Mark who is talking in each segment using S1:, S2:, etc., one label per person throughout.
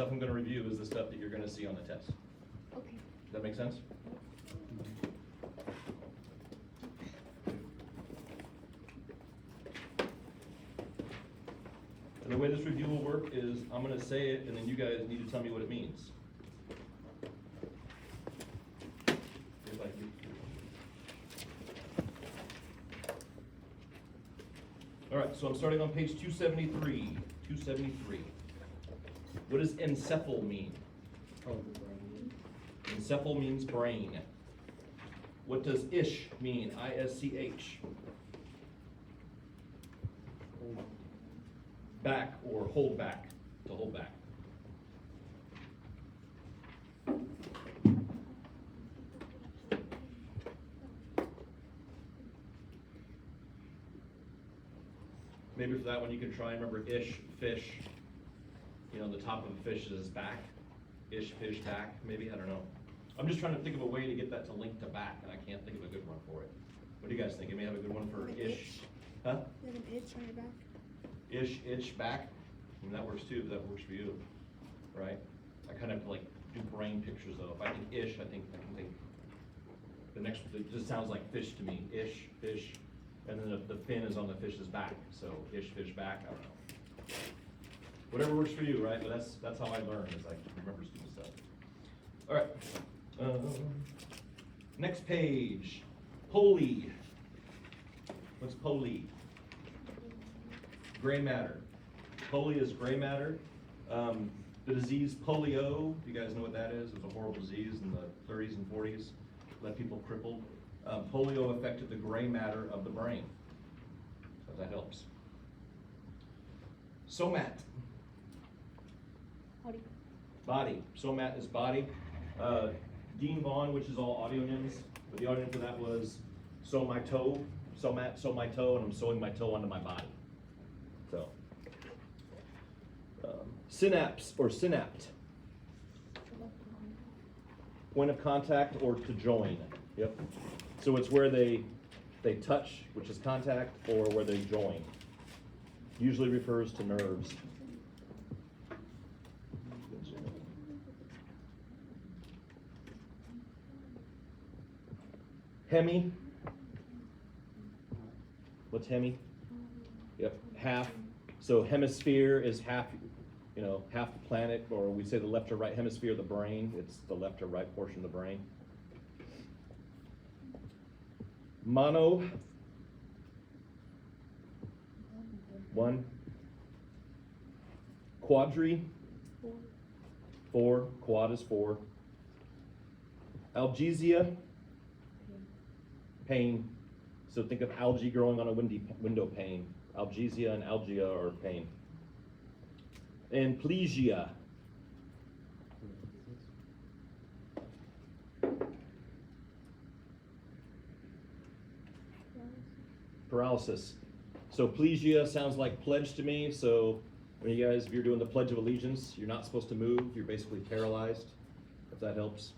S1: stuff I'm gonna review is the stuff that you're gonna see on the test.
S2: Okay.
S1: Does that make sense? And the way this review will work is I'm gonna say it and then you guys need to tell me what it means. If I do. All right, so I'm starting on page 273. 273. What does encephal mean? Encephal means brain. What does ish mean? I-S-C-H. Back or hold back, to hold back. Maybe for that one you can try and remember ish, fish. You know, the top of a fish is his back. Ish, fish, back, maybe, I don't know. I'm just trying to think of a way to get that to link to back, and I can't think of a good one for it. What do you guys think? You may have a good one for
S2: Like
S1: ish.
S2: itch?
S1: Huh?
S2: You have an itch on your back?
S1: Ish, itch, back. I mean, that works too, if that works for you, right? I kind of have to like do brain pictures though. If I think ish, I can think, the next, it just sounds like fish to me. Ish, fish, and then the fin is on the fish's back. So ish, fish, back, I don't know. Whatever works for you, right? But that's how I learn, is I remember stupid stuff. All right. Next page, poli. What's poli? Gray matter. Poli is gray matter. The disease polio, do you guys know what that is? It was a horrible disease in the 30s and 40s, left people crippled. Polio affected the gray matter of the brain. So that helps. Somat.
S2: Body.
S1: Body. Somat is body. Dean Vaughn, which is all audionyms, but the audionym for that was sew my toe. Somat, sew my toe, and I'm sewing my toe onto my body. So. Synapse or synapt. Point of contact or to join. Yep. So it's where they touch, which is contact, or where they join. Usually refers to nerves. Hemi. What's hemi? Yep, half. So hemisphere is half, you know, half the planet, or we say the left or right hemisphere of the brain. It's the left or right portion of the brain. Mono. One. Quadri. Four. Quad is four. Algesia. Pain. So think of algae growing on a window pane. Algesia and algia are pain. And plegia. Paralysis. So plegia sounds like pledge to me. So when you guys, if you're doing the Pledge of Allegiance, you're not supposed to move. You're basically paralyzed, if that helps.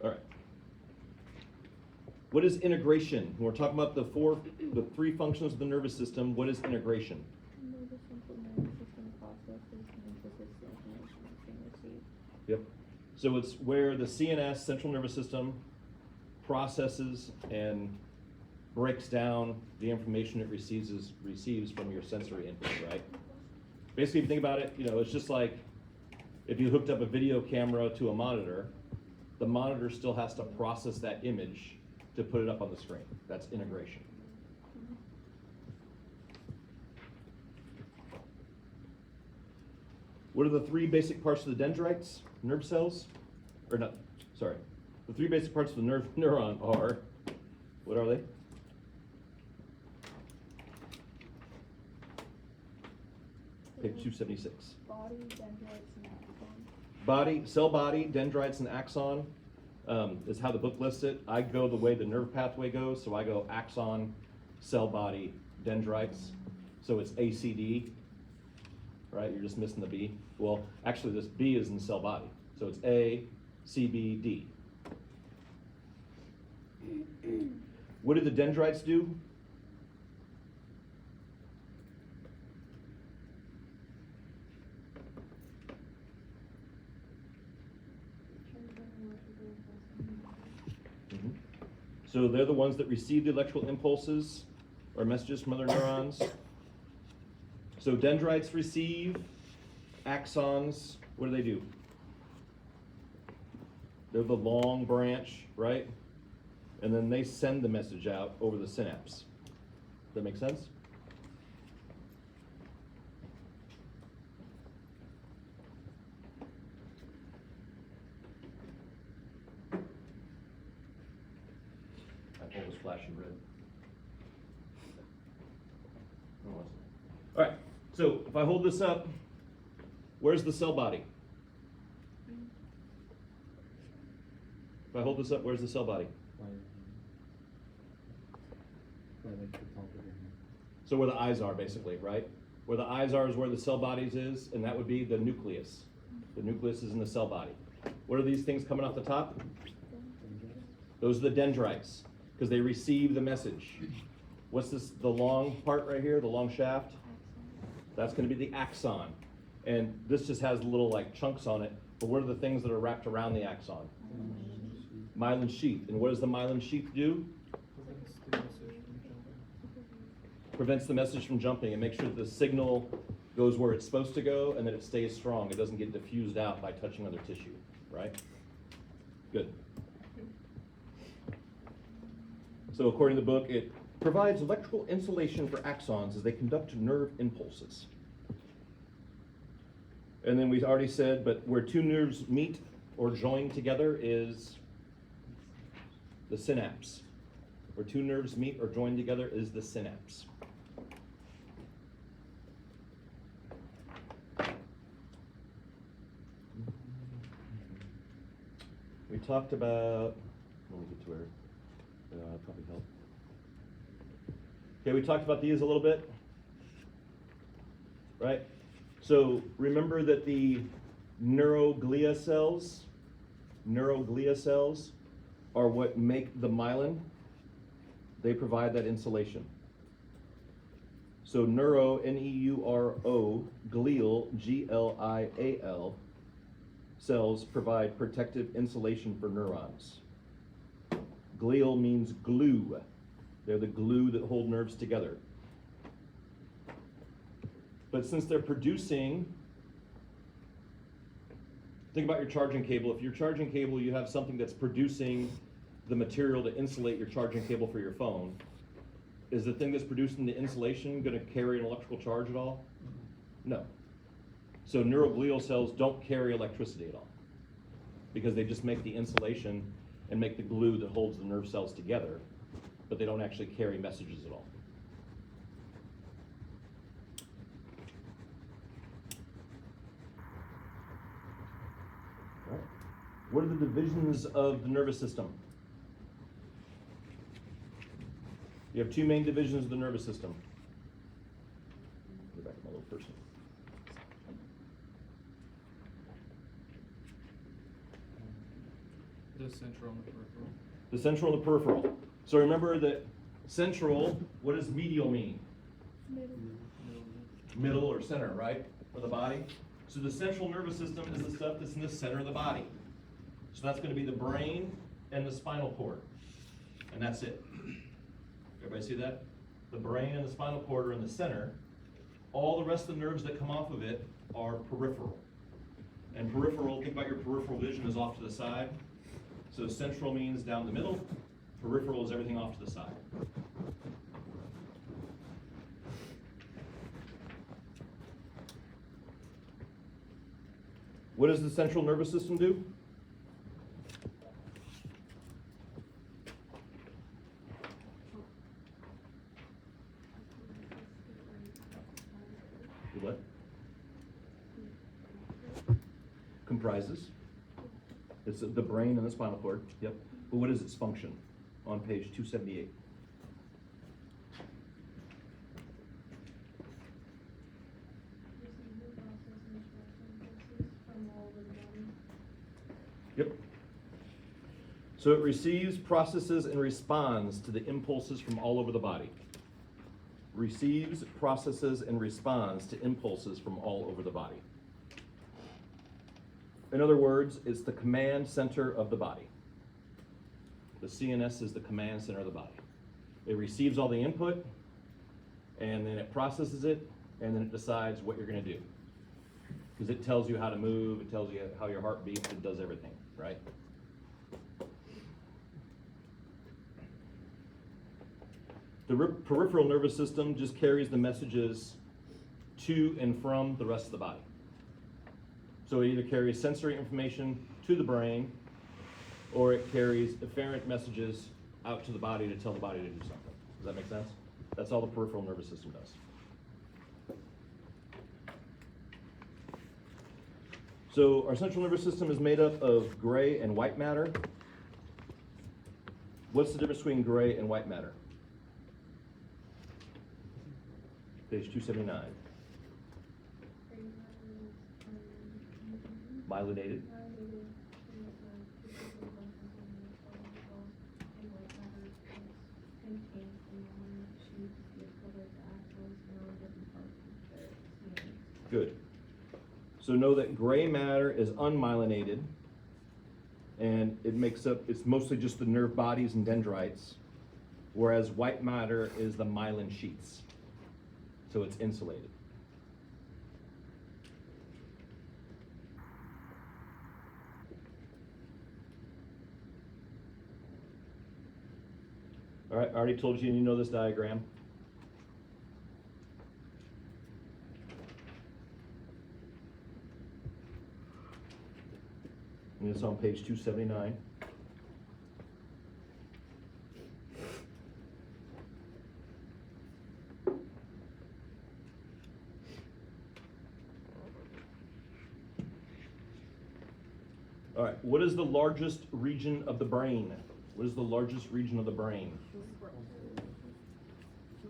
S1: All right. What is integration? When we're talking about the three functions of the nervous system, what is integration?
S2: Nervous central nervous system processes and processes information that's being received.
S1: Yep. So it's where the CNS, central nervous system, processes and breaks down the information it receives from your sensory input, right? Basically, if you think about it, you know, it's just like if you hooked up a video camera to a monitor, the monitor still has to process that image to put it up on the screen. That's integration. What are the three basic parts of the dendrites, nerve cells? Or not, sorry. The three basic parts of the neuron are, what are they? Page 276.
S2: Body, dendrites, and axon.
S1: Body, cell body, dendrites, and axon is how the book lists it. I go the way the nerve pathway goes, so I go axon, cell body, dendrites. So it's ACD, right? You're just missing the B. Well, actually this B is in cell body. So it's A, C, B, D. What do the dendrites do? So they're the ones that receive the electrical impulses or messages from other neurons. So dendrites receive, axons, what do? They're the long branch, right? And then they send the message out over the synapse. Does that make sense? My phone was flashing red. Oh, was it? All right, so if I hold this up, where's the cell body? If I hold this up, where's the cell body? So where the eyes are, basically, right? Where the eyes are is where the cell bodies is, and that would be the nucleus. The nucleus is in the cell body. What are these things coming off the top? Those are the dendrites, because they receive the message. What's this, the long part right here, the long shaft? That's gonna be the axon. And this just has little like chunks on it, but what are the things that are wrapped around the axon? Myelin sheath. And what does the myelin sheath do? Prevents the message from jumping and makes sure that the signal goes where it's supposed to go and that it stays strong. It doesn't get diffused out by touching other tissue, right? Good. So according to the book, it provides electrical insulation for axons as they conduct nerve impulses. And then we already said, but where two nerves meet or join together is the synapse. Where two nerves meet or join together is the synapse. We talked about, let me get to where, that'll probably help. Okay, we talked about these a little bit, right? So remember that the neuroglia cells are what make the myelin. They provide that insulation. So neuro, N-E-U-R-O, glial, G-L-I-A-L, cells provide protective insulation for neurons. Glial means glue. They're the glue that hold nerves together. But since they're producing, think about your charging cable. If your charging cable, you have something that's producing the material to insulate your charging cable for your phone. Is the thing that's producing the insulation going to carry an electrical charge at all? No. So neuroglial cells don't carry electricity at all because they just make the insulation and make the glue that holds the nerve cells together, but they don't actually carry messages at all. All right. What are the divisions of the nervous system? You have two main divisions of the nervous system. Go back to my little person.
S3: The central and the peripheral.
S1: The central and the peripheral. So remember that central, what does medial mean? Middle or center, right? For the body. So the central nervous system is the stuff that's in the center of the body. So that's going to be the brain and the spinal cord. And that's it. Everybody see that? The brain and the spinal cord are in the center. All the rest of the nerves that come off of it are peripheral. And peripheral, think about your peripheral vision is off to the side. So central means down the middle. Peripheral is everything off to the side. What does the central nervous system do? Do what? Comprises. It's the brain and the spinal cord. Yep. But what is its function? On page 278. Yep. So it receives, processes, and responds to the impulses from all over the body. Receives, processes, and responds to impulses from all over the body. In other words, it's the command center of the body. The CNS is the command center of the body. It receives all the input, and then it processes it, and then it decides what you're gonna do. Because it tells you how to move, it tells you how your heart beats, it does everything, right? The peripheral nervous system just carries the messages to and from the rest of the body. So it either carries sensory information to the brain, or it carries efferent messages out to the body to tell the body to do something. Does that make sense? That's all the peripheral nervous system does. So our central nervous system is made up of gray and white matter. What's the difference between gray and white matter? Page 279. Myelinated. Good. So know that gray matter is unmyelinated, and it makes up, it's mostly just the nerve bodies and dendrites, whereas white matter is the myelin sheaths. So it's insulated. All right, I already told you know this diagram. And it's on page 279. All right, what is the largest region of the brain? What is the largest region of the brain?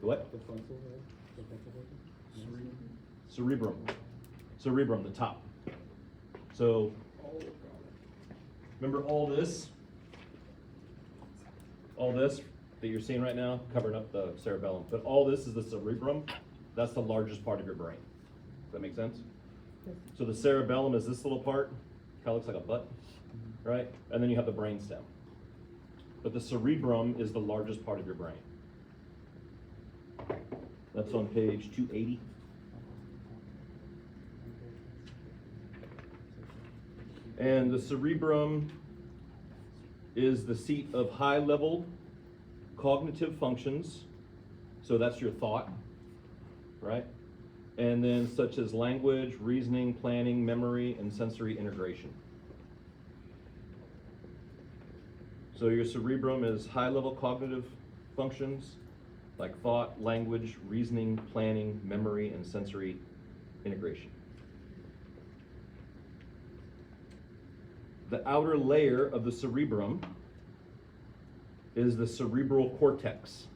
S1: What? Cerebrum. Cerebrum, the top. So, remember all this that you're seeing right now, covering up the cerebellum, but all this is the cerebrum. That's the largest part of your brain. Does that make sense? So the cerebellum is this little part, kind of looks like a butt, right? And then you have the brainstem. But the cerebrum is the largest part of your brain. That's on page 280. And the cerebrum is the seat of high-level cognitive functions. So that's your thought, right? And then such as language, reasoning, planning, memory, and sensory integration. So your cerebrum is high-level cognitive functions like thought, language, reasoning, planning, memory, and sensory integration. The outer layer of the cerebrum is the cerebral cortex.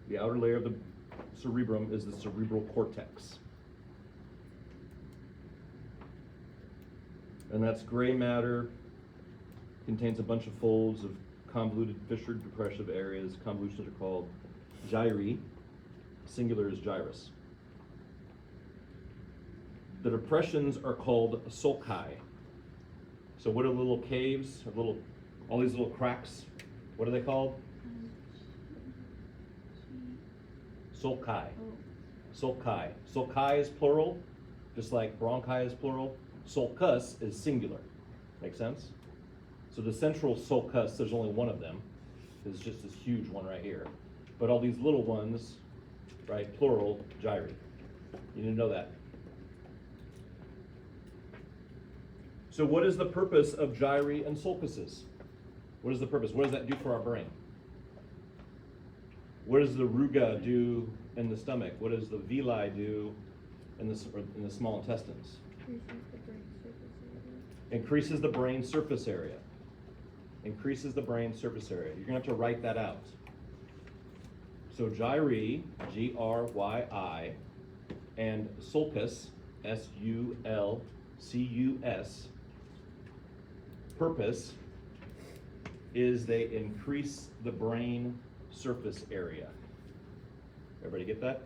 S1: The outer layer of the cerebrum is the cerebral cortex. And that's gray matter, contains a bunch of folds of convoluted, fissured, depressive areas. Convolutions are called gyri. Singular is gyrus. The depressions are called sulci. So what are the little caves, all these little cracks? What are they called? Sulci. Sulci. Sulci is plural, just like bronchi is plural. Sulcus is singular. Make sense? So the central sulcus, there's only one of them. There's just this huge one right here. But all these little ones, right, plural, gyri. You need to know that. So what is the purpose of gyri and sulcuses? What is the purpose? What does that do for our brain? What does the ruga do in the stomach? What does the villi do in the small intestines? Increases the brain surface area. Increases the brain surface area. You're gonna have to write that out. So gyri, G-R-Y-I, and sulcus, S-U-L-C-U-S, purpose is they increase the brain surface area. Everybody get that?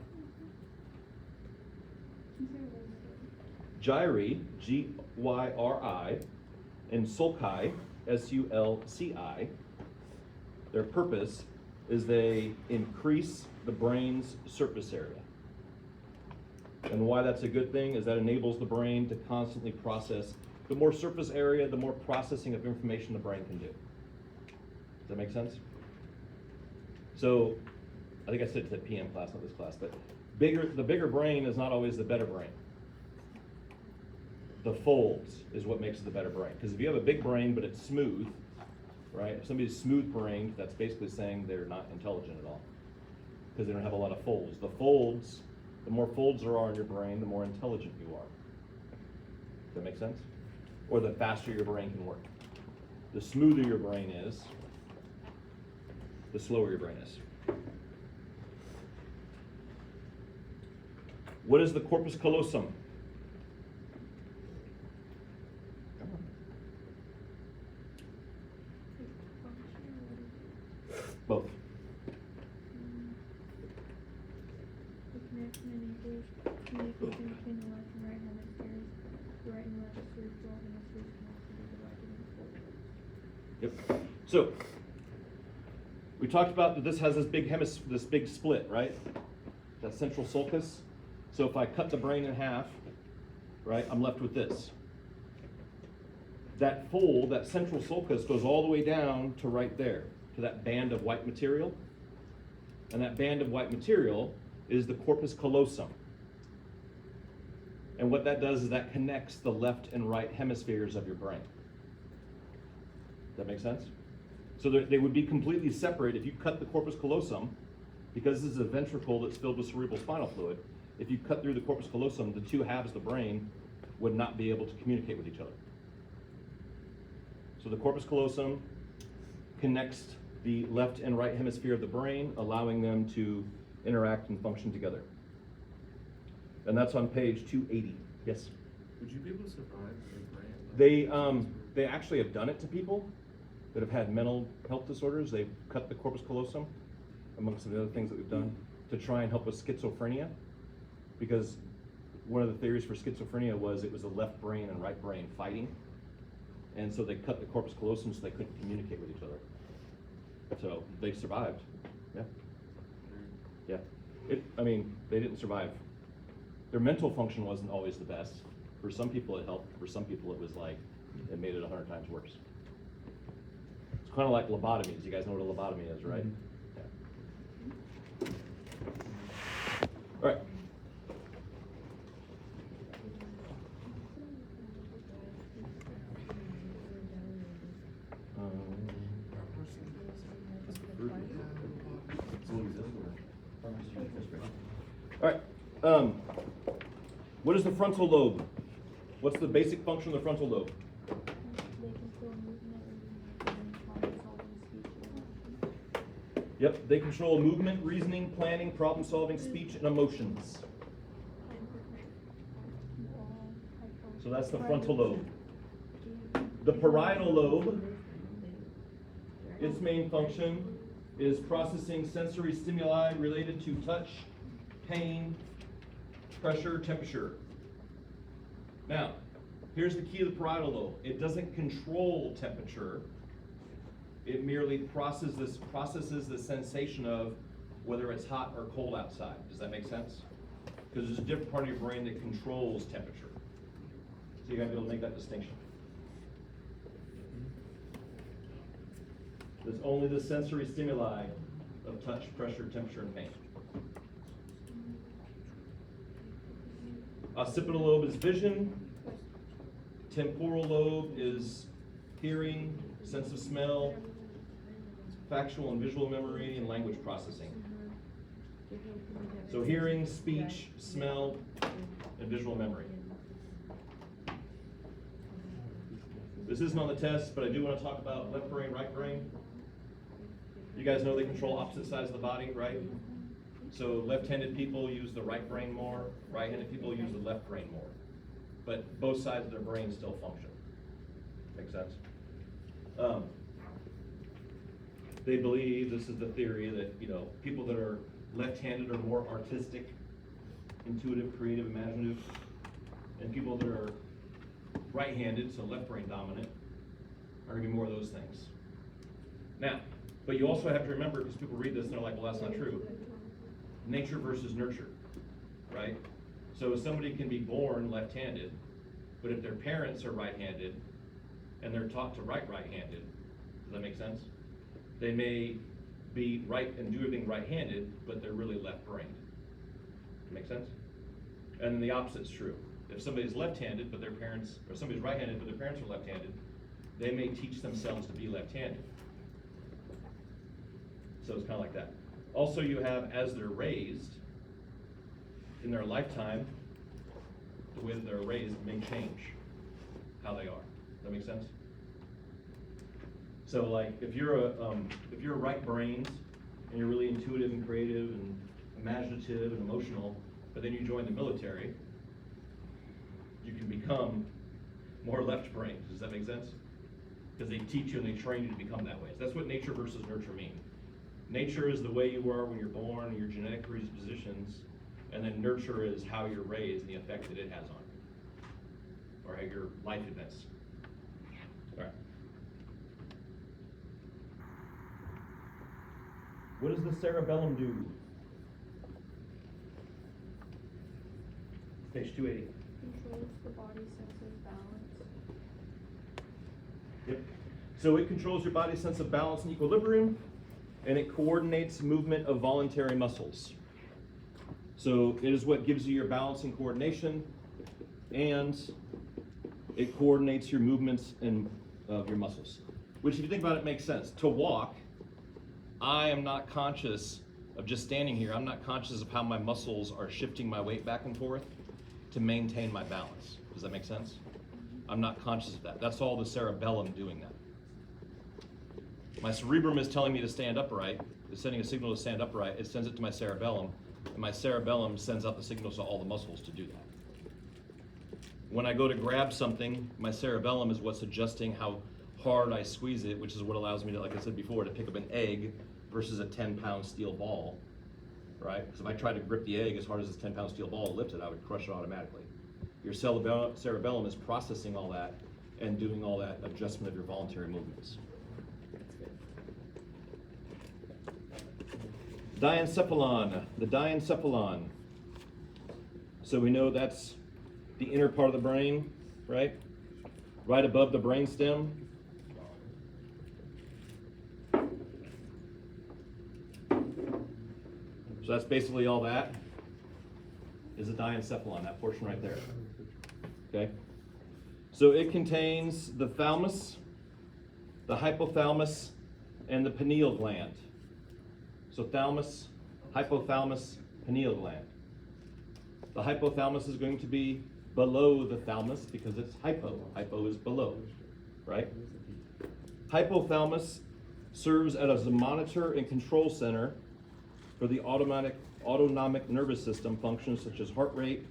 S1: Gyri, G-Y-R-I, and sulci, SULCI, their purpose is they increase the brain's surface area. And why that's a good thing is that enables the brain to constantly process. The more surface area, the more processing of information the brain can do. Does that make sense? So, I think I said to the PM class, not this class, but the bigger brain is not always the better brain. The folds is what makes it the better brain. Because if you have a big brain but it's smooth, right? If somebody's smooth brained, that's basically saying they're not intelligent at all. Because they don't have a lot of folds. The more folds there are in your brain, the more intelligent you are. Does that make sense? Or the faster your brain can work. The smoother your brain is, the slower your brain is. What is the corpus callosum? Both.
S2: The connection and communication between the left and right hemispheres. The right and left cerebral hemispheres connected to the right and left.
S1: Yep. So we talked about that this has this big split, right? That central sulcus. So if I cut the brain in half, right, I'm left with this. That fold, that central sulcus, goes all the way down to right there, to that band of white material. And that band of white material is the corpus callosum. And what that does is that connects the left and right hemispheres of your brain. Does that make sense? So they would be completely separate if you cut the corpus callosum, because this is a ventricle that's filled with cerebral spinal fluid. If you cut through the corpus callosum, the two halves of the brain would not be able to communicate with each other. So the corpus callosum connects the left and right hemisphere of the brain, allowing them to interact and function together. And that's on page 280. Yes?
S3: Would you be able to survive with a brain?
S1: They actually have done it to people that have had mental health disorders. They've cut the corpus callosum, amongst the other things that we've done, to try and help with schizophrenia. Because one of the theories for schizophrenia was it was the left brain and right brain fighting. And so they cut the corpus callosum so they couldn't communicate with each other. So they survived. Yeah. Yeah. They didn't survive. Their mental function wasn't always the best. For some people it helped. For some people it was like, it made it 100 times worse. It's kind of like lobotomies. You guys know what a lobotomy is, right? Yeah. All right. All right. What is the frontal lobe? What's the basic function of the frontal lobe?
S2: They control movement, reasoning, problem-solving, speech, and emotion.
S1: Yep, they control movement, reasoning, planning, problem-solving, speech, and emotions. So that's the frontal lobe. The parietal lobe, its main function is processing sensory stimuli related to touch, pain, pressure, temperature. Now, here's the key to the parietal lobe. It doesn't control temperature. It merely processes the sensation of whether it's hot or cold outside. Does that make sense? Because there's a different part of your brain that controls temperature. So you gotta be able to make that distinction. There's only the sensory stimuli of touch, pressure, temperature, and pain. Occipital lobe is vision. Temporal lobe is hearing, sense of smell, factual and visual memory, and language processing. So hearing, speech, smell, and visual memory. This isn't on the test, but I do want to talk about left brain, right brain. You guys know they control opposite sides of the body, right? So left-handed people use the right brain more, right-handed people use the left brain more. But both sides of their brain still function. Make sense? They believe, this is the theory, that people that are left-handed are more artistic, intuitive, creative, imaginative, and people that are right-handed, so left brain dominant, are gonna be more of those things. Now, but you also have to remember, because people read this and they're like, well, that's not true. Nature versus nurture, right? So somebody can be born left-handed, but if their parents are right-handed and they're taught to write right-handed, does that make sense? They may be right and do everything right-handed, but they're really left-brained. Make sense? And then the opposite's true. If somebody's left-handed, but their parents, or somebody's right-handed, but their parents are left-handed, they may teach themselves to be left-handed. So it's kind of like that. Also, you have, as they're raised, in their lifetime, the way that they're raised may change how they are. Does that make sense? So like, if you're right-brained, and you're really intuitive and creative and imaginative and emotional, but then you join the military, you can become more left-brained. Does that make sense? Because they teach you and they train you to become that way. So that's what nature versus nurture mean. Nature is the way you are when you're born, your genetic predispositions, and then nurture is how you're raised and the effect that it has on you, or how your life events. All right. What does the cerebellum do? Page 280.
S2: Controls the body's sense of balance.
S1: Yep. So it controls your body's sense of balance and equilibrium, and it coordinates movement of voluntary muscles. So it is what gives you your balance and coordination, and it coordinates your movements and of your muscles. Which, if you think about it, makes sense. To walk, I am not conscious of just standing here. I'm not conscious of how my muscles are shifting my weight back and forth to maintain my balance. Does that make sense? I'm not conscious of that. That's all the cerebellum doing that. My cerebrum is telling me to stand upright. It's sending a signal to stand upright. It sends it to my cerebellum, and my cerebellum sends out the signals to all the muscles to do that. When I go to grab something, my cerebellum is what's adjusting how hard I squeeze it, which is what allows me to, like I said before, to pick up an egg versus a 10-pound steel ball, right? Because if I tried to grip the egg as hard as this 10-pound steel ball and lift it, I would crush it automatically. Your cerebellum is processing all that and doing all that adjustment of your voluntary movements. Diencephalon, the diencephalon. So we know that's the inner part of the brain, right? Right above the brainstem. So that's basically all that is a diencephalon, that portion right there. Okay? So it contains the thalamus, the hypothalamus, and the pineal gland. So thalamus, hypothalamus, pineal gland. The hypothalamus is going to be below the thalamus because it's hypo. Hypo is below, right? Hypothalamus serves as a monitor and control center for the autonomic nervous system functions such as heart rate,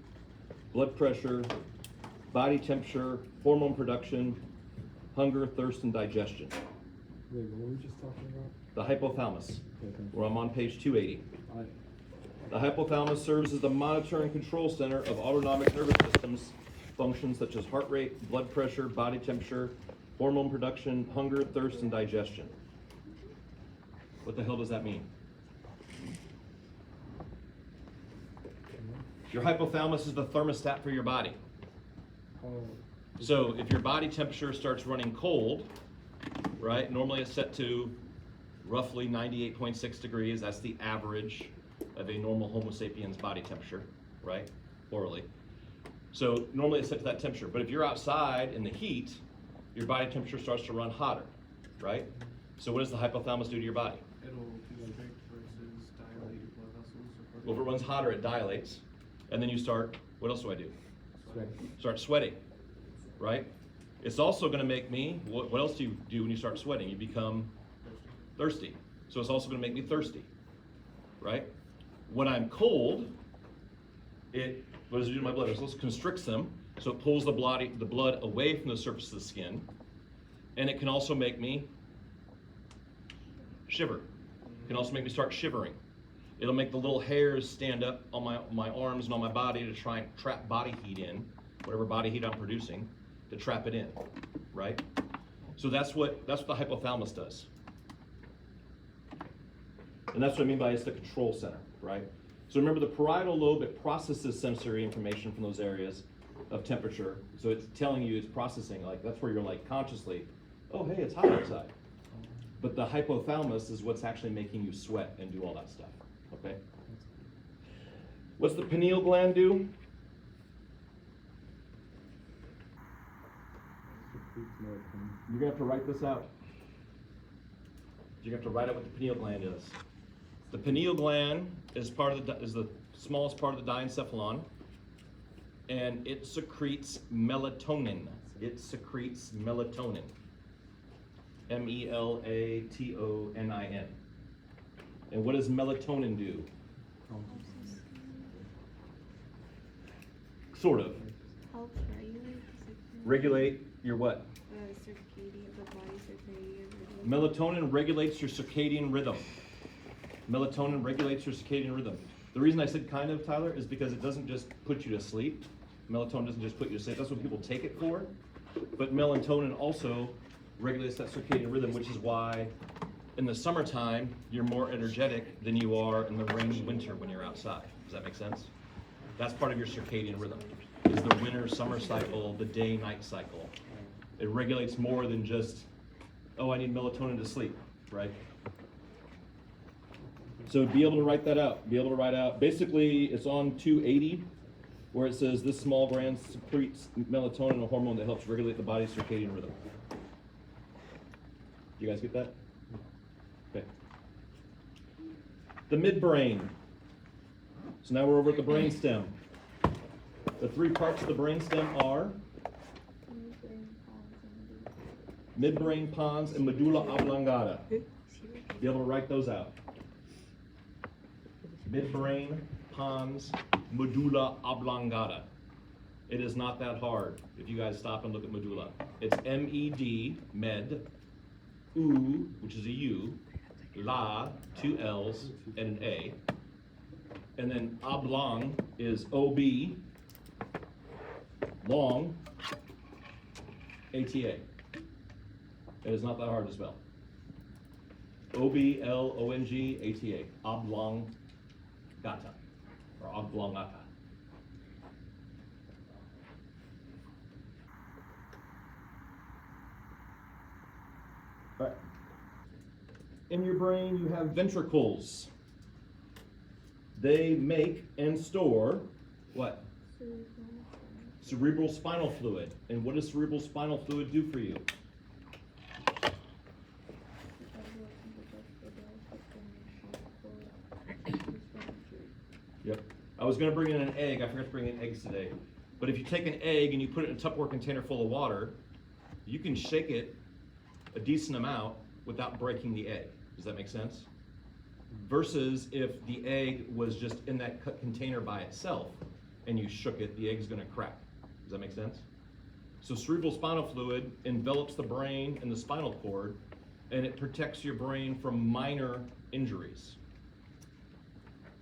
S1: blood pressure, body temperature, hormone production, hunger, thirst, and digestion.
S4: Wait, what were we just talking about?
S1: The hypothalamus,
S4: Okay, thank you.
S1: where I'm on page 280.
S4: All right.
S1: The hypothalamus serves as the monitor and control center of autonomic nervous systems functions such as heart rate, blood pressure, body temperature, hormone production, hunger, thirst, and digestion. What the hell does that mean? Your hypothalamus is the thermostat for your body.
S4: Oh,
S1: So if your body temperature starts running cold, right, normally it's set to roughly 98.6 degrees. That's the average of a normal Homo sapiens body temperature, right, orally. So normally it's set to that temperature. But if you're outside in the heat, your body temperature starts to run hotter, right? So what does the hypothalamus do to your body?
S3: It'll contract versus dilate your blood vessels.
S1: Well, if it runs hotter, it dilates. And then you start, what else do I do?
S4: sweat.
S1: Start sweating, right? It's also going to make me, what else do you do when you start sweating? You become thirsty. So it's also going to make me thirsty, right? When I'm cold, what does it do to my blood vessels? It constricts them, so it pulls the blood away from the surface of the skin, and it can also make me shiver. It can also make me start shivering. It'll make the little hairs stand up on my arms and on my body to try and trap body heat in, whatever body heat I'm producing, to trap it in, right? So that's what the hypothalamus does. And that's what I mean by it's the control center, right? So remember, the parietal lobe, it processes sensory information from those areas of temperature. So it's telling you, it's processing, like that's where you're like consciously, oh hey, it's hot outside. But the hypothalamus is what's actually making you sweat and do all that stuff, okay? What's the pineal gland do? You're gonna have to write this out. You're gonna have to write out what the pineal gland is. The pineal gland is the smallest part of the diencephalon, and it secretes melatonin. It secretes melatonin. melatonin. And what does melatonin do? Sort of.
S2: Helps
S1: Regulate your what?
S2: the body circadian rhythm.
S1: Melatonin regulates your circadian rhythm. Melatonin regulates your circadian rhythm. The reason I said kind of, Tyler, is because it doesn't just put you to sleep. Melatonin doesn't just put you to sleep. That's what people take it for. But melatonin also regulates that circadian rhythm, which is why in the summertime, you're more energetic than you are in the rainy winter when you're outside. Does that make sense? That's part of your circadian rhythm, is the winter-summer cycle, the day-night cycle. It regulates more than just, oh, I need melatonin to sleep, right? So be able to write that out. Be able to write out, basically it's on 280, where it says this small gland secretes melatonin, a hormone that helps regulate the body's circadian rhythm. You guys get that? Okay. The midbrain. So now we're over at the brainstem. The three parts of the brainstem are midbrain pons and medulla oblongata. Be able to write those out. Midbrain, pons, medulla oblongata. It is not that hard if you guys stop and look at medulla. It's M-E-D, med, U, which is a U, la, two L's, and an A. And then oblong is O-B, long, A-T-A. It is not that hard to spell. O-B-L-O-N-G, A-T-A, oblongata, or oblongata. All right. In your brain, you have ventricles. They make and store what? Cerebral spinal fluid. And what does cerebral spinal fluid do for you? Yep. I was going to bring in an egg. I forgot to bring in eggs today. But if you take an egg and you put it in a Tupperware container full of water, you can shake it a decent amount without breaking the egg. Does that make sense? Versus if the egg was just in that container by itself and you shook it, the egg's going to crack. Does that make sense? So cerebral spinal fluid envelops the brain and the spinal cord, and it protects your brain from minor injuries.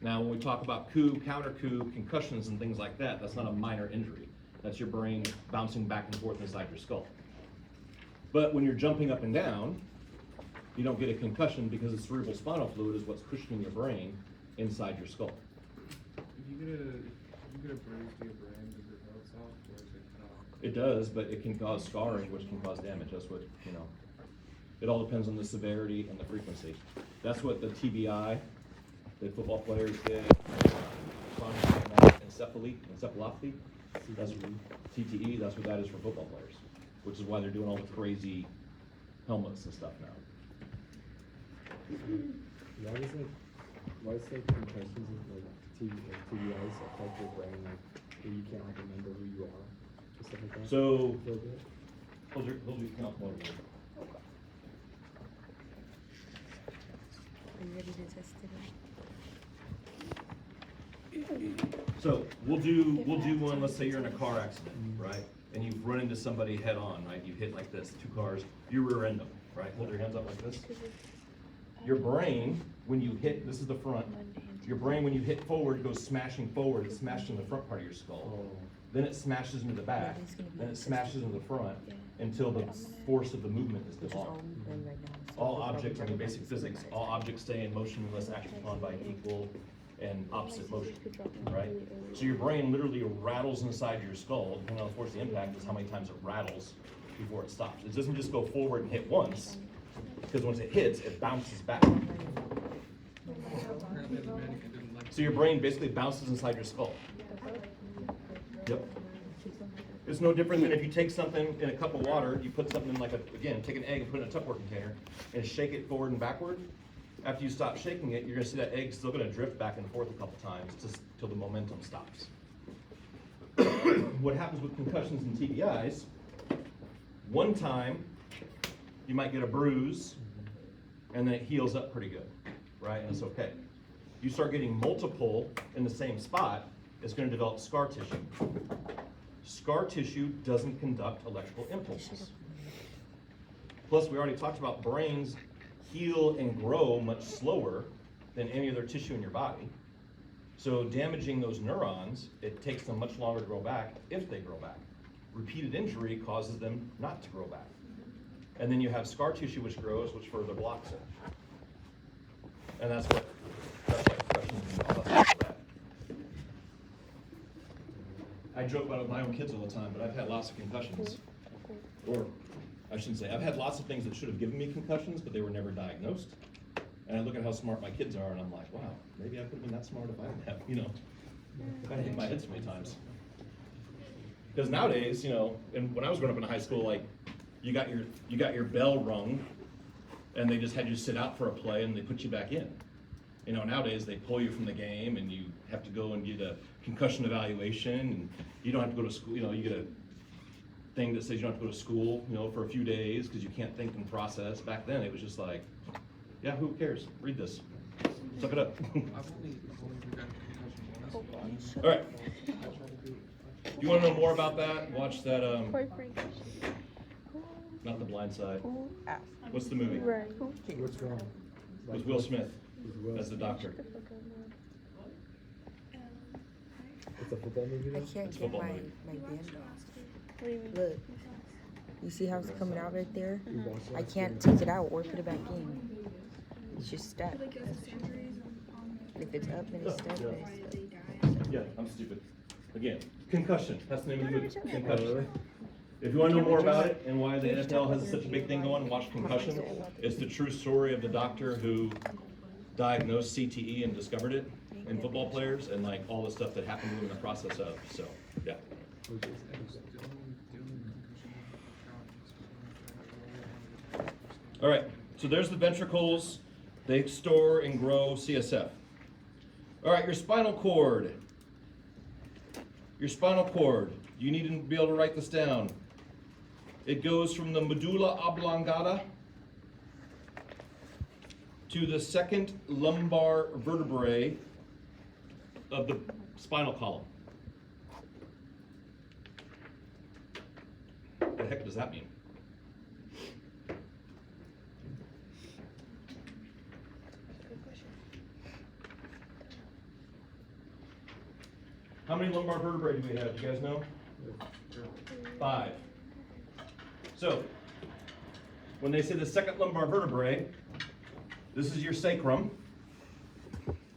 S1: Now, when we talk about coup, counter-coup, concussions and things like that, that's not a minor injury. That's your brain bouncing back and forth inside your skull. But when you're jumping up and down, you don't get a concussion because the cerebral spinal fluid is what's cushioning your brain inside your skull.
S3: If you get a bruise to your brain, does it heal itself, or is it not?
S1: It does, but it can cause scarring, which can cause damage. That's what, you know, it all depends on the severity and the frequency. That's what the TBI, the football players get, encephalopathy, that's TTE, that's what that is for football players, which is why they're doing all the crazy helmets and stuff now.
S4: Why does like concussions and like TBIs affect your brain, like where you can't like remember who you are, just stuff like that?
S1: So,
S4: Feel good?
S1: hold your count one.
S5: Are you ready to test it?
S1: So we'll do one. Let's say you're in a car accident, right? And you've run into somebody head on, right? You hit like this, two cars. You rear end them, right? Hold your hands up like this. Your brain, when you hit, this is the front. Your brain, when you hit forward, goes smashing forward. It smashes in the front part of your skull.
S4: Oh.
S1: Then it smashes into the back. Then it smashes into the front. until the force of the movement is devolved. All objects, I mean, basic physics, all objects stay in motion unless acted upon by equal and opposite motion, right? So your brain literally rattles inside your skull, depending on the force of the impact is how many times it rattles before it stops. It doesn't just go forward and hit once, because once it hits, it bounces back.
S3: Apparently the mannequin didn't like.
S1: So your brain basically bounces inside your skull. Yep. It's no different than if you take something in a cup of water, you put something in like again, take an egg and put it in a Tupperware container and shake it forward and backward. After you stop shaking it, you're gonna see that egg's still gonna drift back and forth a couple times just till the momentum stops. What happens with concussions and TBIs, one time you might get a bruise and then it heals up pretty good, right? And it's okay. You start getting multiple in the same spot, it's gonna develop scar tissue. Scar tissue doesn't conduct electrical impulses. Plus, we already talked about brains heal and grow much slower than any other tissue in your body. So damaging those neurons, it takes them much longer to grow back if they grow back. Repeated injury causes them not to grow back. And then you have scar tissue which grows, which further blocks it. And that's why concussions and all that stuff are bad. I joke about it with my own kids all the time, but I've had lots of concussions. Or, I shouldn't say, I've had lots of things that should have given me concussions, but they were never diagnosed. And I look at how smart my kids are, and I'm like, wow, maybe I could have been that smart if I didn't have, if I hit my head so many times. Because nowadays, and when I was growing up in high school, like, you got your bell rung, and they just had you sit out for a play, and they put you back in. Nowadays they pull you from the game, and you have to go and get a concussion evaluation, and you don't have to go to school. You get a thing that says you don't have to go to school, for a few days because you can't think and process. Back then it was just like, yeah, who cares? Read this. Suck it up.
S3: I've only got a concussion once.
S1: All right.
S3: I tried to do it.
S1: If you want to know more about that, watch that. Not The Blind Side. What's the movie?
S2: Right.
S4: What's wrong?
S1: With Will Smith
S4: With Will.
S1: as the doctor.
S4: It's a football movie
S5: I
S4: though?
S5: can't
S1: It's
S5: get
S1: football
S5: my
S1: movie.
S5: band off.
S2: What do you mean?
S5: Look, you see how it's coming out right there?
S4: You watched
S5: I
S4: last
S5: can't
S4: year?
S5: take it out or put it back in. It's just stuck. If it's up, then it's stuck. Then it's stuck.
S1: Yeah, I'm stupid. Again, concussion. That's the name of the movie.
S4: Oh,
S1: Concussion.
S4: really?
S1: If you want to know more about it and why the NFL has such a big thing going, watch Concussion. It's the true story of the doctor who diagnosed CTE and discovered it in football players and like all the stuff that happened to them in the process of. So, yeah.
S3: The only concussion I got was
S1: All right. So there's the ventricles. They store and grow CSF. All right, your spinal cord. Your spinal cord. You need to be able to write this down. It goes from the medulla oblongata to the second lumbar vertebrae of the spinal column. What the heck does that mean? How many lumbar vertebrae do we have? Do you guys know? 5. So, when they say the second lumbar vertebrae, this is your sacrum.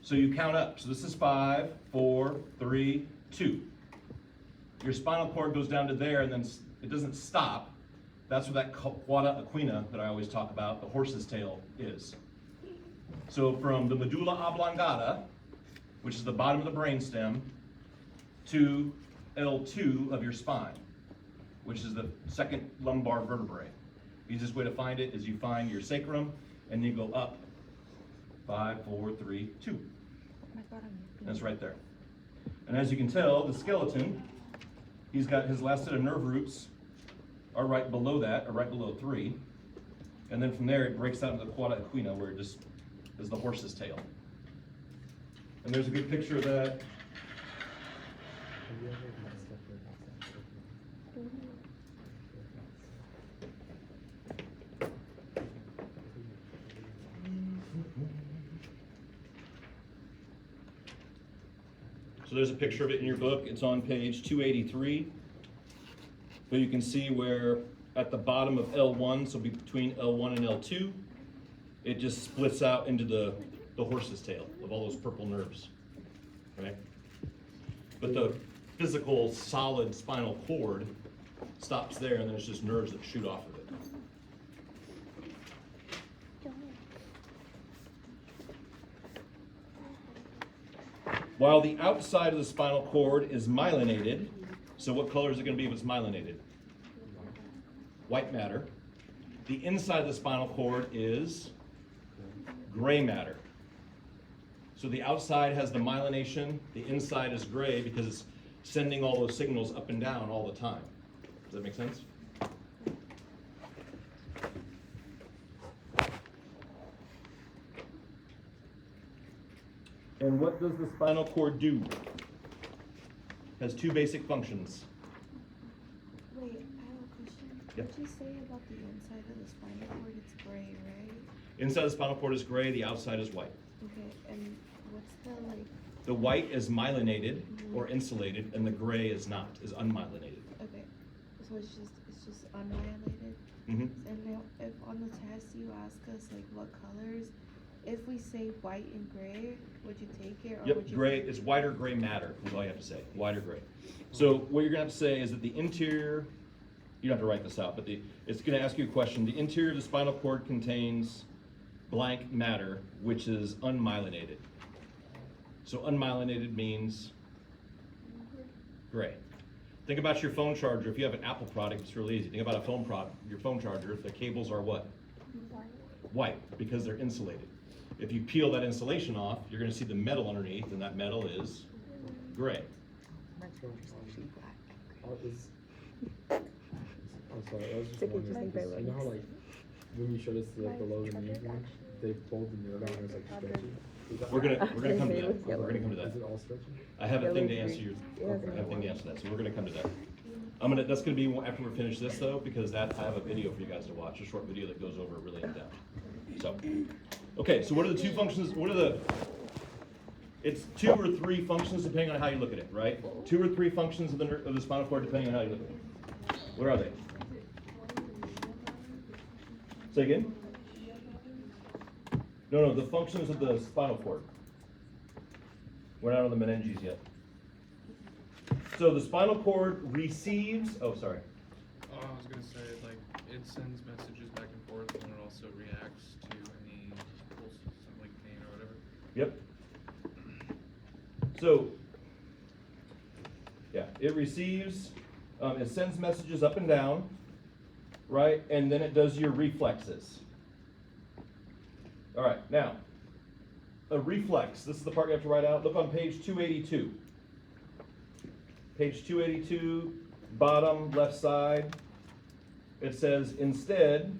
S1: So you count up. So this is 5, 4, 3, 2. Your spinal cord goes down to there, and then it doesn't stop. That's where that quada equina that I always talk about, the horse's tail, is. So from the medulla oblongata, which is the bottom of the brainstem, to L2 of your spine, which is the second lumbar vertebrae. The easiest way to find it is you find your sacrum and you go up 5, 4, 3, 2. That's right there. And as you can tell, the skeleton, he's got his last set of nerve roots are right below that, or right below 3. And then from there it breaks out into the quada equina, where it just is the horse's tail. And there's a good picture of that.
S4: Have you ever messed up your house?
S1: So there's a picture of it in your book. It's on page 283. But you can see where at the bottom of L1, so between L1 and L2, it just splits out into the horse's tail of all those purple nerves, right? But the physical solid spinal cord stops there, and then it's just nerves that shoot off of it. While the outside of the spinal cord is myelinated, so what color is it going to be if it's myelinated? White matter. The inside of the spinal cord is gray matter. So the outside has the myelination, the inside is gray because it's sending all those signals up and down all the time. Does that make sense? And what does the spinal cord do? Has two basic functions.
S6: Wait, I have a question.
S1: Yeah.
S6: What'd you say about the inside of the spinal cord? It's gray, right?
S1: Inside the spinal cord is gray, the outside is white.
S6: Okay, and what's the like?
S1: The white is myelinated or insulated, and the gray is not, is unmyelinated.
S6: Okay, so it's just unmyelinated.
S1: Mm-hmm.
S6: And now, if on the test you ask us like what colors, if we say white and gray, would you take it or
S1: Yep,
S6: would you?
S1: gray, it's white or gray matter, is all you have to say, white or gray. So what you're gonna have to say is that the interior, you don't have to write this out, but it's gonna ask you a question. The interior of the spinal cord contains blank matter, which is unmyelinated. So unmyelinated means gray. Think about your phone charger. If you have an Apple product, it's really easy. Think about a phone product, your phone charger, the cables are what? White, because they're insulated. If you peel that insulation off, you're gonna see the metal underneath, and that metal is gray.
S4: I'm sorry, I was just
S5: It's okay,
S4: wondering,
S5: just think by
S4: because you know how
S5: looks.
S4: like, when you showed us like below the knee one, they pulled the nerve out and it was like stretchy? Is that-
S1: We're gonna come to that.
S5: Yeah,
S1: We're gonna come to
S4: Is
S1: that.
S4: it all stretchy?
S1: I have a thing to
S5: Yeah,
S1: answer your,
S5: yeah,
S1: I have a thing to answer that, so we're gonna come to that. That's gonna be after we finish this though, because I have a video for you guys to watch, a short video that goes over it really in depth. So, okay, so what are the two functions, it's 2 or 3 functions depending on how you look at it, right? 2 or 3 functions of the spinal cord depending on how you look at it. What are they? Say again? No, the functions of the spinal cord. We're not on the meninges yet. So the spinal cord receives, oh, sorry.
S3: Oh, I was gonna say, like, it sends messages back and forth and it also reacts to any pulse, something like pain or whatever.
S1: Yep. So, yeah, it receives, it sends messages up and down, right? And then it does your reflexes. All right, now, a reflex, this is the part you have to write out. Look on page 282. Page 282, bottom left side. It says, instead,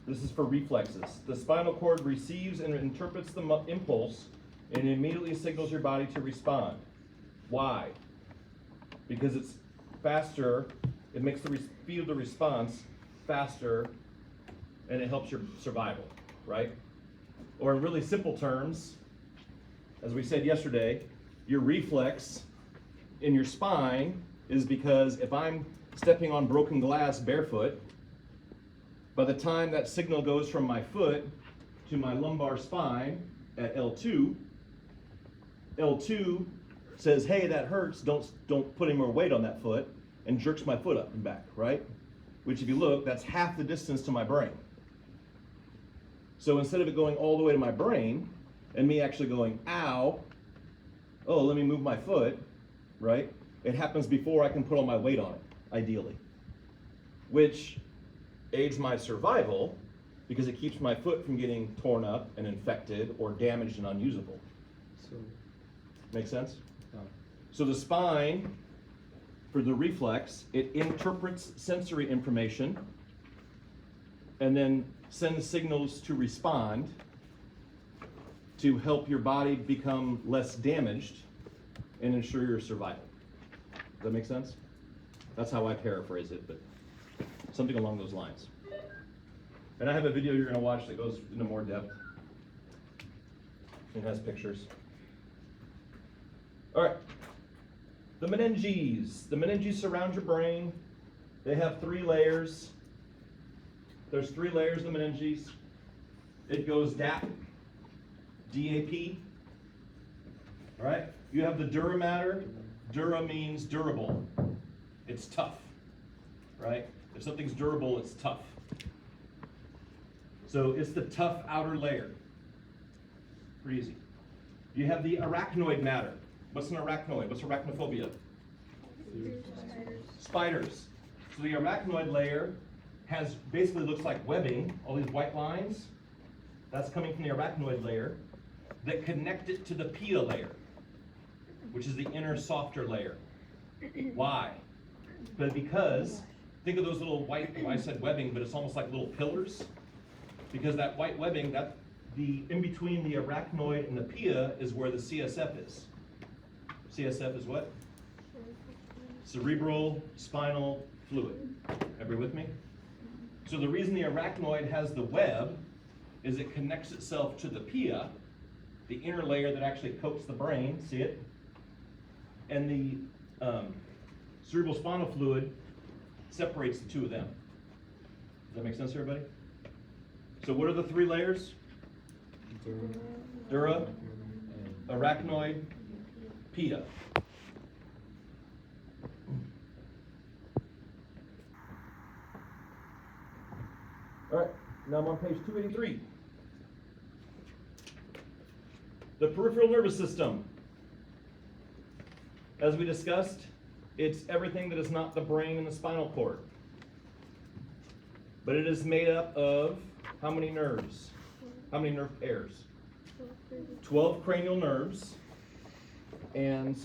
S1: this is for reflexes. The spinal cord receives and interprets the impulse and immediately signals your body to respond. Why? Because it's faster, it makes the speed of the response faster, and it helps your survival, right? Or in really simple terms, as we said yesterday, your reflex in your spine is because if I'm stepping on broken glass barefoot, by the time that signal goes from my foot to my lumbar spine at L2, L2 says, hey, that hurts, don't put any more weight on that foot, and jerks my foot up and back, right? Which if you look, that's half the distance to my brain. So instead of it going all the way to my brain, and me actually going, ow, oh, let me move my foot, right? It happens before I can put all my weight on it, ideally. Which aids my survival because it keeps my foot from getting torn up and infected or damaged and unusable.
S4: So,
S1: Make sense?
S4: no.
S1: So the spine, for the reflex, it interprets sensory information and then sends signals to respond to help your body become less damaged and ensure your survival. Does that make sense? That's how I paraphrase it, but something along those lines. And I have a video you're going to watch that goes into more depth. It has pictures. All right. The meninges. The meninges surround your brain. They have 3 layers. there's 3 layers of the meninges. It goes DAP, DAP. All right, you have the dura mater. Dura means durable. It's tough, right? If something's durable, it's tough. So it's the tough outer layer. Pretty easy. You have the arachnoid matter. What's an arachnoid? What's arachnophobia? Spiders. So the arachnoid layer has basically looks like webbing, all these white lines. That's coming from the arachnoid layer that connect it to the pia layer, which is the inner softer layer. Why? Because think of those little white, well, I said webbing, but it's almost like little pillars. Because that white webbing, that the in between the arachnoid and the pia is where the CSF is. CSF is what? Cerebral spinal fluid. Everybody with me? So the reason the arachnoid has the web is it connects itself to the pia, the inner layer that actually coats the brain, see it? And the cerebral spinal fluid separates the 2 of them. Does that make sense to everybody? So what are the 3 layers? Dura, arachnoid, pia. All right, now I'm on page 283. The peripheral nervous system. As we discussed, it's everything that is not the brain and the spinal cord. But it is made up of how many nerves? How many nerve pairs? 12 cranial nerves and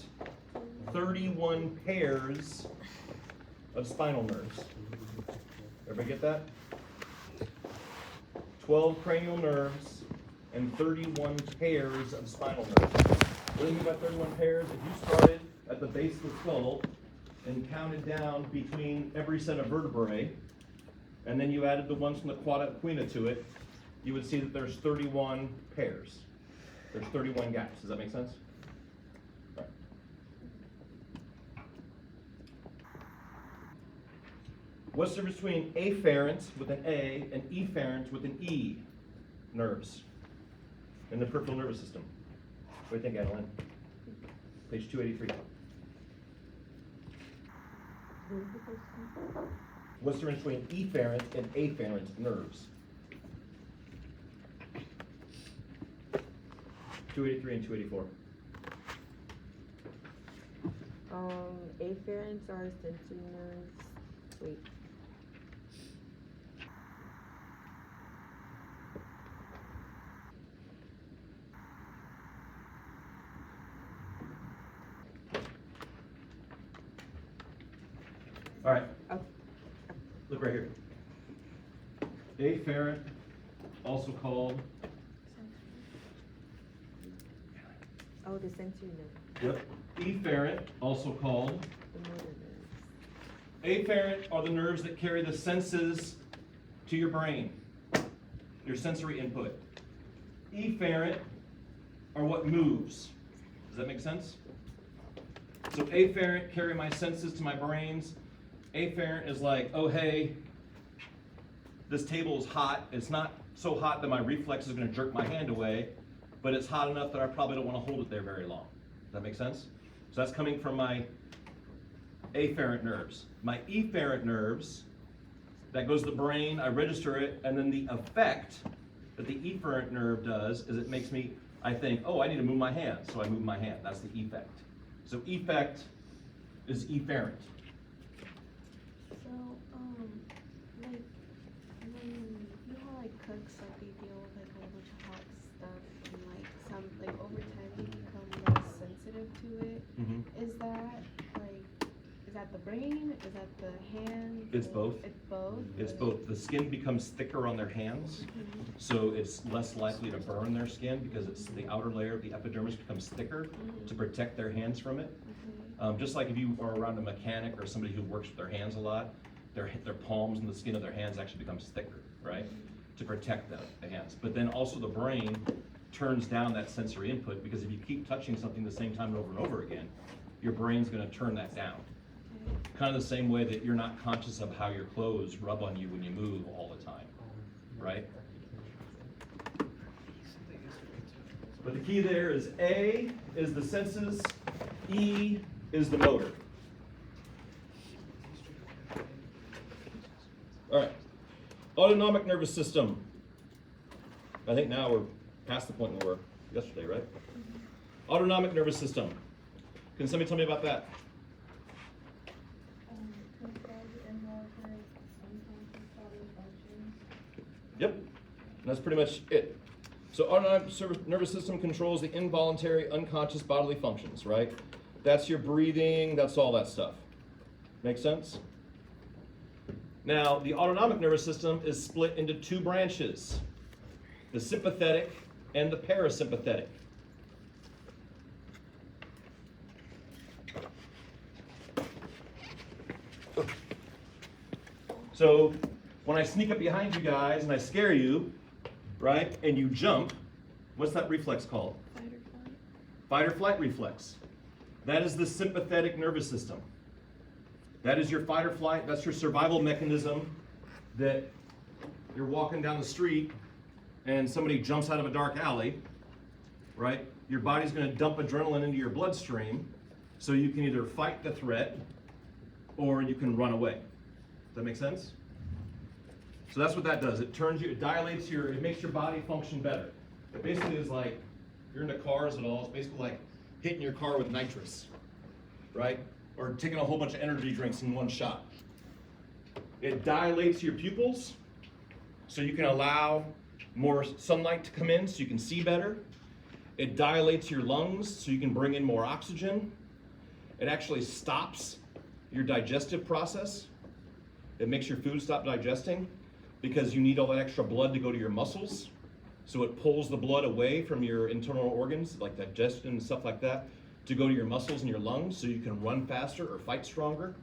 S1: 31 pairs of spinal nerves. Everybody get that? 12 cranial nerves and 31 pairs of spinal nerves. What do you mean by 31 pairs? If you started at the base of the skull and counted down between every set of vertebrae, and then you added the ones from the quada equina to it, you would see that there's 31 pairs. There's 31 gaps. Does that make sense? Right. What's the difference between afferent with an A and efferent with an E nerves in the peripheral nervous system? What do you think, Adeline? Page 283. What's the difference between efferent and afferent nerves? 283 and 284.
S5: Afferents are sensory nerves. Wait.
S1: All right.
S5: Oh.
S1: Look right here. Afferent, also called.
S5: Oh, the sensory nerve.
S1: Yep. Efferent, also called.
S5: The motor nerves.
S1: Afferent are the nerves that carry the senses to your brain, your sensory input. Efferent are what moves. Does that make sense? So afferent carry my senses to my brains. Afferent is like, oh hey, this table is hot. It's not so hot that my reflex is going to jerk my hand away, but it's hot enough that I probably don't want to hold it there very long. Does that make sense? So that's coming from my afferent nerves. My efferent nerves, that goes to the brain, I register it, and then the effect that the efferent nerve does is it makes me, I think, oh, I need to move my hand, so I move my hand. That's the effect. So effect is efferent.
S6: So, like, when you know, like, cooks, like, they deal with, like, a whole bunch of hot stuff, and, like, some, like, over time, they become less sensitive to it. Is that the brain? Is that the hand?
S1: It's both.
S6: It's both?
S1: It's both. The skin becomes thicker on their hands, so it's less likely to burn their skin because it's the outer layer of the epidermis becomes thicker to protect their hands from it. Just like if you are around a mechanic or somebody who works with their hands a lot, their palms and the skin of their hands actually becomes thicker, right? To protect the hands. But then also the brain turns down that sensory input because if you keep touching something the same time over and over again, your brain's gonna turn that down. Kind of the same way that you're not conscious of how your clothes rub on you when you move all the time. right? But the key there is A is the senses, E is the motor. All right, autonomic nervous system. I think now we're past the point where we were yesterday, right? Autonomic nervous system. Can somebody tell me about that?
S2: Controls the involuntary unconscious bodily functions.
S1: Yep, and that's pretty much it. So autonomic nervous system controls the involuntary unconscious bodily functions, right? That's your breathing, that's all that stuff. Make sense? Now, the autonomic nervous system is split into two branches, the sympathetic and the parasympathetic. So when I sneak up behind you guys and I scare you, right, and you jump, what's that reflex called?
S2: Fight or flight.
S1: Fight or flight reflex. That is the sympathetic nervous system. That is your fight or flight, that's your survival mechanism that you're walking down the street and somebody jumps out of a dark alley, right? Your body's gonna dump adrenaline into your bloodstream so you can either fight the threat or you can run away. Does that make sense? So that's what that does. It turns you, it dilates your, it makes your body function better. It basically is like, if you're into cars at all, it's basically like hitting your car with nitrous, right? Or taking a whole bunch of energy drinks in one shot. It dilates your pupils so you can allow more sunlight to come in so you can see better. It dilates your lungs so you can bring in more oxygen. It actually stops your digestive process. It makes your food stop digesting because you need all that extra blood to go to your muscles. So it pulls the blood away from your internal organs, like digestion and stuff like that, to go to your muscles and your lungs so you can run faster or fight stronger,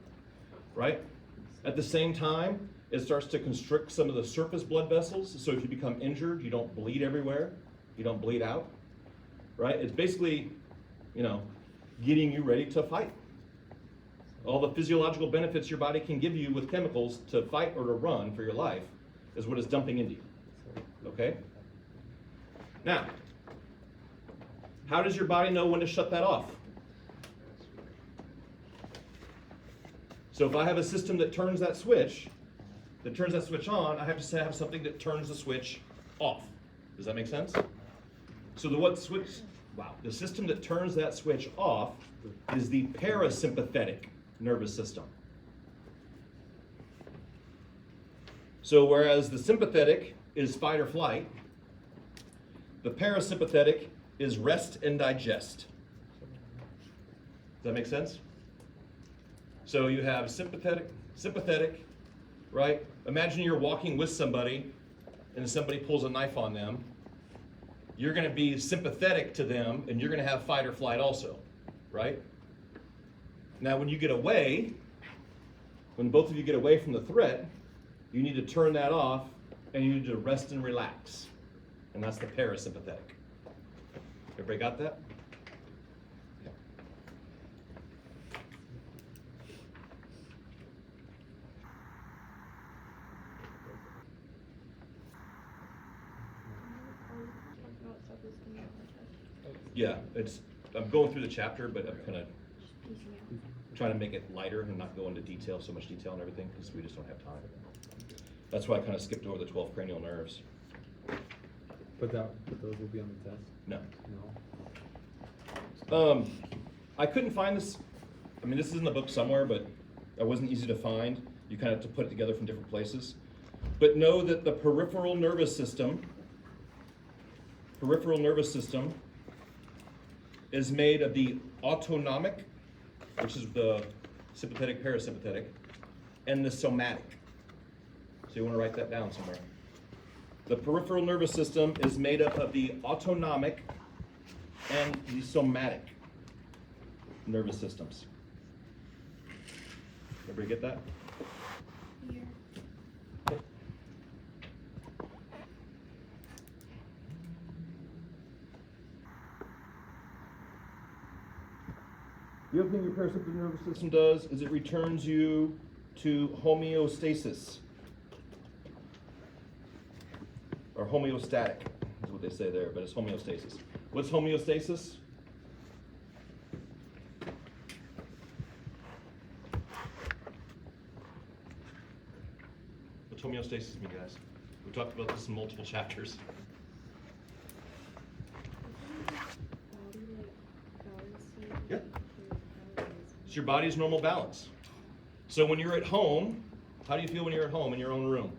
S1: right? At the same time, it starts to constrict some of the surface blood vessels, so if you become injured, you don't bleed everywhere, you don't bleed out, right? It's basically, you know, getting you ready to fight. All the physiological benefits your body can give you with chemicals to fight or to run for your life is what it's dumping into you, okay? Now, how does your body know when to shut that off? So if I have a system that turns that switch on, I have to have something that turns the switch off. Does that make sense? So the system that turns that switch off is the parasympathetic nervous system. So whereas the sympathetic is fight or flight, the parasympathetic is rest and digest. Does that make sense? So you have sympathetic, right? Imagine you're walking with somebody and somebody pulls a knife on them. You're gonna be sympathetic to them and you're gonna have fight or flight also, right? Now when you get away, when both of you get away from the threat, you need to turn that off and you need to rest and relax. And that's the parasympathetic. Everybody got that? Okay. Yeah, I'm going through the chapter, but I'm kind of trying to make it lighter and not go into detail, so much detail and everything, because we just don't have time. That's why I kind of skipped over the 12 cranial nerves.
S4: But those will be on the test?
S1: No.
S4: No?
S1: I couldn't find this. I mean, this is in the book somewhere, but it wasn't easy to find. You kind of have to put it together from different places. But know that the peripheral nervous system is made of the autonomic, which is the sympathetic, parasympathetic, and the somatic. So you want to write that down somewhere. The peripheral nervous system is made up of the autonomic and the somatic nervous systems. Everybody get that?
S2: Yeah.
S1: The other thing your parasympathetic nervous system does is it returns you to homeostasis. or homeostatic, is what they say there, but it's homeostasis. What's homeostasis? What's homeostasis mean, guys? We talked about this in multiple chapters.
S6: Body like balancing.
S1: Yeah.
S6: Your
S1: It's your body's normal balance. So when you're at home, how do you feel when you're at home in your own room?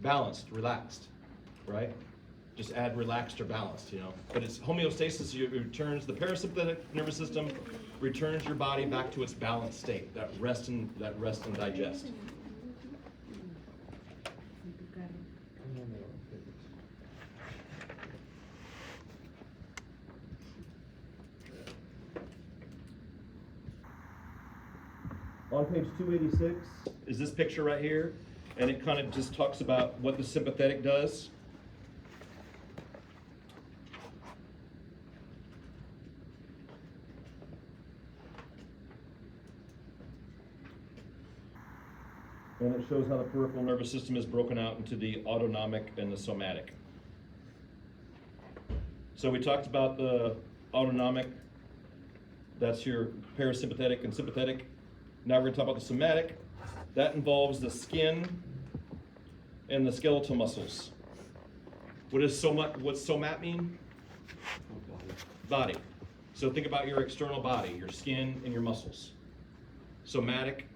S1: Balanced, relaxed, right? Just add relaxed or balanced, you know. But it's homeostasis, it returns, the parasympathetic nervous system returns your body back to its balanced state, that rest and digest. On page 286 is this picture right here, and it kind of just talks about what the sympathetic does. And it shows how the peripheral nervous system is broken out into the autonomic and the somatic. So we talked about the autonomic, that's your parasympathetic and sympathetic. Now we're going to talk about the somatic. That involves the skin and the skeletal muscles. What's somat mean? Body. So think about your external body, your skin and your muscles. Somatic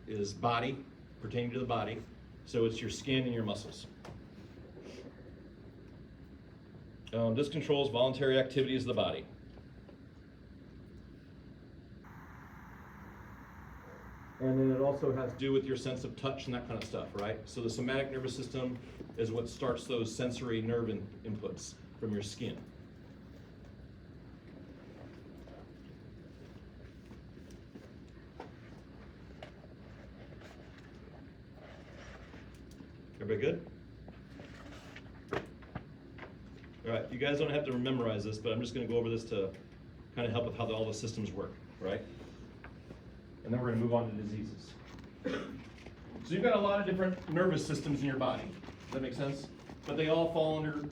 S1: is body, pertaining to the body. So it's your skin and your muscles. This controls voluntary activities of the body. And then it also has to do with your sense of touch and that kind of stuff, right? So the somatic nervous system is what starts those sensory nerve inputs from your skin. Everybody good? All right, you guys don't have to memorize this, but I'm just going to go over this to kind of help with how all the systems work, right? And then we're going to move on to diseases. So you've got a lot of different nervous systems in your body. Does that make sense? But they all fall under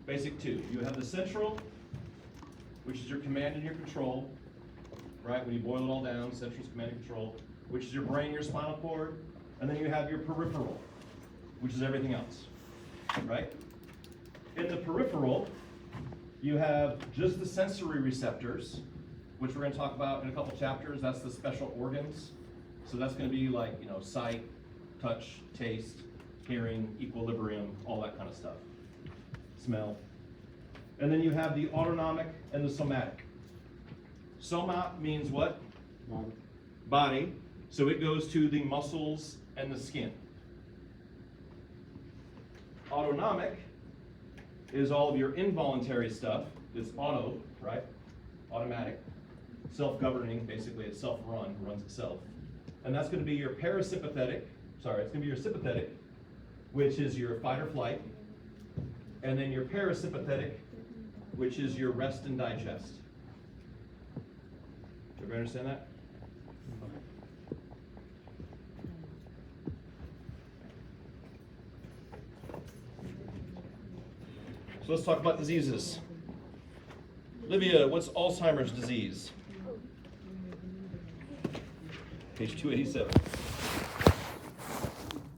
S1: basic two. You have the central, which is your command and your control, right? When you boil it all down, central is command and control, which is your brain, your spinal cord. And then you have your peripheral, which is everything else, right? In the peripheral, you have just the sensory receptors, which we're going to talk about in a couple chapters. That's the special organs. So that's going to be like, you know, sight, touch, taste, hearing, equilibrium, all that kind of stuff. Smell. And then you have the autonomic and the somatic. Soma means what?
S4: Body.
S1: Body. So it goes to the muscles and the skin. Autonomic is all of your involuntary stuff. It's auto, right? Automatic. Self-governing, basically it's self-run, runs itself. And that's going to be your parasympathetic, it's going to be your sympathetic, which is your fight or flight. And then your parasympathetic, which is your rest and digest. Everybody understand that? So let's talk about diseases. Livia, what's Alzheimer's disease? Page 287.